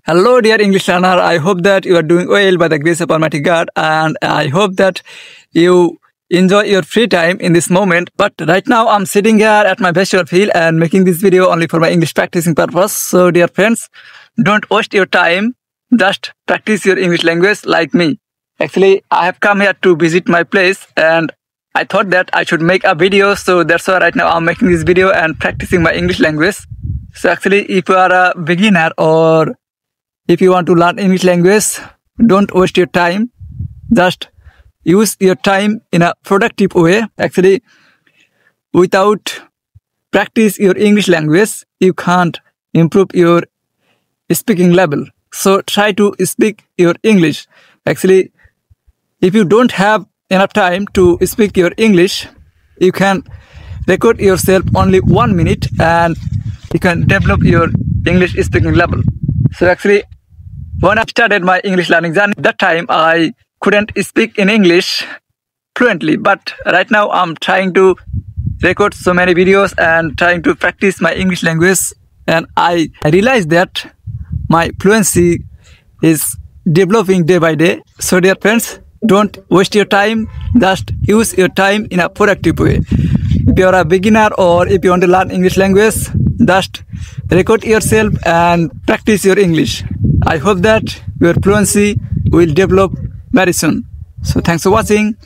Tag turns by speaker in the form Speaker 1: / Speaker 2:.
Speaker 1: Hello, dear English learner. I hope that you are doing well by the grace of Almighty God, and I hope that you enjoy your free time in this moment. But right now, I'm sitting here at my visual field and making this video only for my English practicing purpose. So, dear friends, don't waste your time. Just practice your English language like me. Actually, I have come here to visit my place, and I thought that I should make a video. So that's why right now I'm making this video and practicing my English language. So actually, if you are a beginner or if you want to learn English language, don't waste your time. Just use your time in a productive way. Actually, without practice your English language, you can't improve your speaking level. So try to speak your English. Actually, if you don't have enough time to speak your English, you can record yourself only 1 minute and you can develop your English speaking level. So actually, when I started my English learning journey, that time I couldn't speak in English fluently. But right now I'm trying to record so many videos and trying to practice my English language. And I realized that my fluency is developing day by day. So dear friends, don't waste your time. Just use your time in a productive way. If you are a beginner or if you want to learn English language, just record yourself and practice your English. I hope that your fluency will develop very soon. So thanks for watching.